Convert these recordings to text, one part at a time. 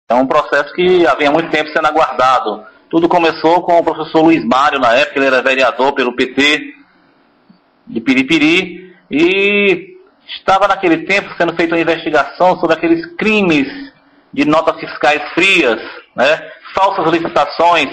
É um processo que havia muito tempo sendo aguardado. Tudo começou com o professor Luiz Mário, na época ele era vereador pelo PT de Piripiri, e estava naquele tempo sendo feita uma investigação sobre aqueles crimes de notas fiscais frias, né, falsas licitações,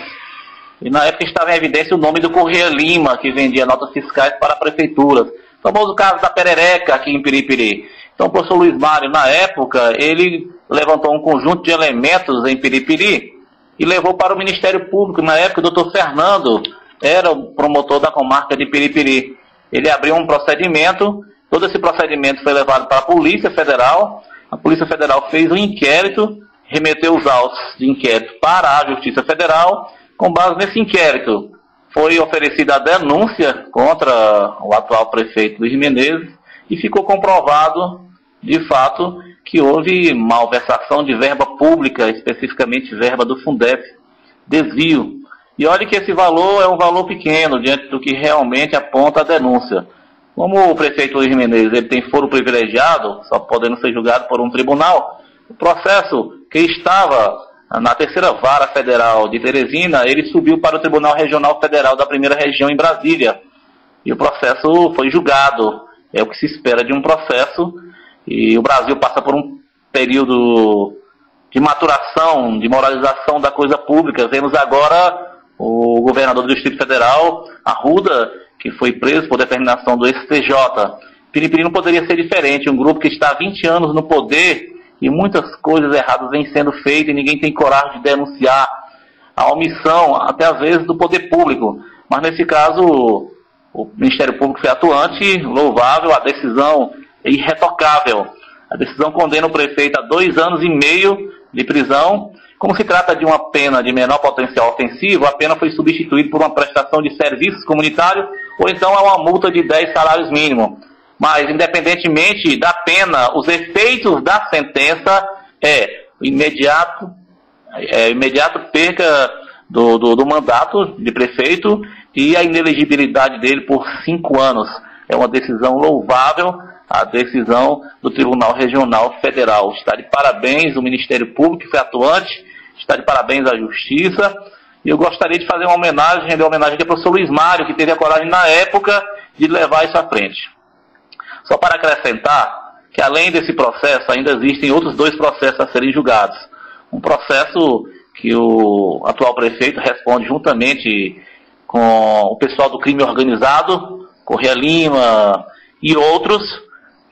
e na época estava em evidência o nome do Correia Lima, que vendia notas fiscais para prefeituras. O famoso caso da Perereca aqui em Piripiri. Então o professor Luiz Mário, na época, ele levantou um conjunto de elementos em Piripiri e levou para o Ministério Público. Na época, o doutor Fernando era o promotor da comarca de Piripiri. Ele abriu um procedimento, todo esse procedimento foi levado para a Polícia Federal. A Polícia Federal fez um inquérito, remeteu os autos de inquérito para a Justiça Federal. Com base nesse inquérito, foi oferecida a denúncia contra o atual prefeito Luiz Menezes e ficou comprovado, de fato, que houve malversação de verba pública, especificamente verba do Fundef, desvio. E olha que esse valor é um valor pequeno, diante do que realmente aponta a denúncia. Como o prefeito Luiz Menezes ele tem foro privilegiado, só podendo ser julgado por um tribunal, o processo que estava na terceira vara federal de Teresina, ele subiu para o Tribunal Regional Federal da primeira região em Brasília. E o processo foi julgado. É o que se espera de um processo. E o Brasil passa por um período de maturação, de moralização da coisa pública. Vemos agora o governador do Distrito Federal, Arruda, que foi preso por determinação do STJ. Piripiri não poderia ser diferente. Um grupo que está há 20 anos no poder e muitas coisas erradas vêm sendo feitas e ninguém tem coragem de denunciar a omissão, até às vezes, do poder público. Mas nesse caso, o Ministério Público foi atuante, louvável, a decisão é irretocável. A decisão condena o prefeito a 2 anos e meio de prisão. Como se trata de uma pena de menor potencial ofensivo, a pena foi substituída por uma prestação de serviços comunitários ou então a uma multa de 10 salários mínimos. Mas, independentemente da pena, os efeitos da sentença imediato perca do mandato de prefeito e a inelegibilidade dele por 5 anos. É uma decisão louvável, a decisão do Tribunal Regional Federal. Está de parabéns o Ministério Público, que foi atuante, está de parabéns a Justiça. E eu gostaria de fazer uma homenagem, render uma homenagem aqui ao professor Luiz Mário, que teve a coragem na época de levar isso à frente. Só para acrescentar que, além desse processo, ainda existem outros 2 processos a serem julgados. Um processo que o atual prefeito responde juntamente com o pessoal do crime organizado, Correia Lima e outros,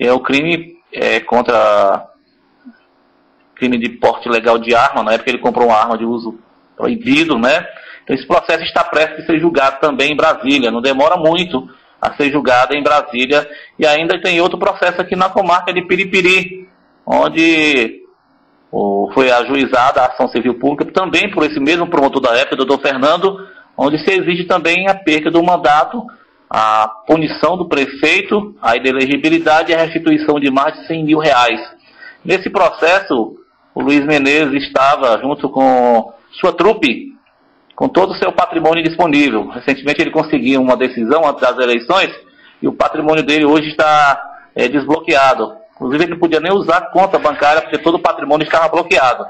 é o crime contra crime de porte ilegal de arma. Na época ele comprou uma arma de uso proibido, né? Então esse processo está prestes a ser julgado também em Brasília, não demora muito a ser julgada em Brasília. E ainda tem outro processo aqui na comarca de Piripiri, onde foi ajuizada a ação civil pública, também por esse mesmo promotor da época, doutor Fernando, onde se exige também a perda do mandato, a punição do prefeito, a inelegibilidade e a restituição de mais de 100 mil reais. Nesse processo, o Luiz Menezes estava junto com sua trupe, com todo o seu patrimônio disponível. Recentemente ele conseguiu uma decisão antes das eleições e o patrimônio dele hoje está desbloqueado. Inclusive ele não podia nem usar conta bancária porque todo o patrimônio estava bloqueado.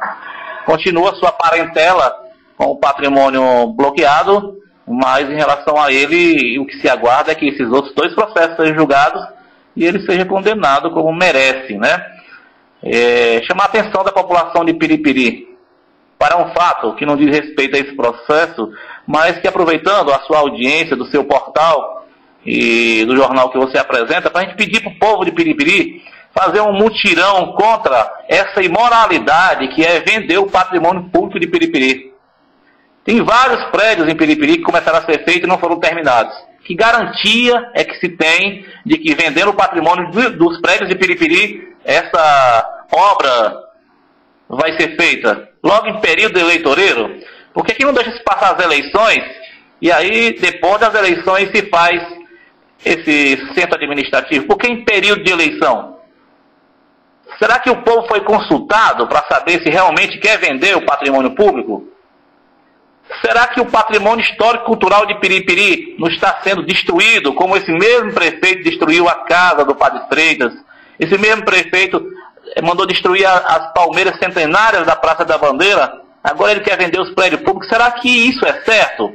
Continua sua parentela com o patrimônio bloqueado, mas em relação a ele, o que se aguarda é que esses outros 2 processos sejam julgados e ele seja condenado como merece, né? Chamar a atenção da população de Piripiri para um fato que não diz respeito a esse processo, mas que, aproveitando a sua audiência do seu portal e do jornal que você apresenta, para a gente pedir para o povo de Piripiri fazer um mutirão contra essa imoralidade que é vender o patrimônio público de Piripiri. Tem vários prédios em Piripiri que começaram a ser feitos e não foram terminados. Que garantia é que se tem de que vendendo o patrimônio dos prédios de Piripiri, essa obra vai ser feita logo em período eleitoreiro? Por que não deixa se passar as eleições e aí depois das eleições se faz esse centro administrativo? Por que em período de eleição? Será que o povo foi consultado para saber se realmente quer vender o patrimônio público? Será que o patrimônio histórico-cultural de Piripiri não está sendo destruído, como esse mesmo prefeito destruiu a casa do Padre Freitas? Esse mesmo prefeito mandou destruir as palmeiras centenárias da Praça da Bandeira, agora ele quer vender os prédios públicos. Será que isso é certo?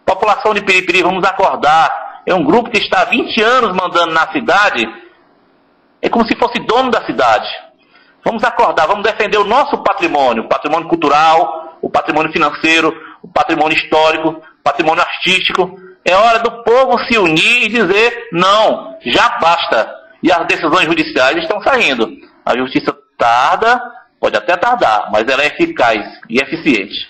População de Piripiri, vamos acordar. É um grupo que está há 20 anos mandando na cidade, é como se fosse dono da cidade. Vamos acordar, vamos defender o nosso patrimônio, o patrimônio cultural, o patrimônio financeiro, o patrimônio histórico, o patrimônio artístico. É hora do povo se unir e dizer, não, já basta. E as decisões judiciais estão saindo. A justiça tarda, pode até tardar, mas ela é eficaz e eficiente.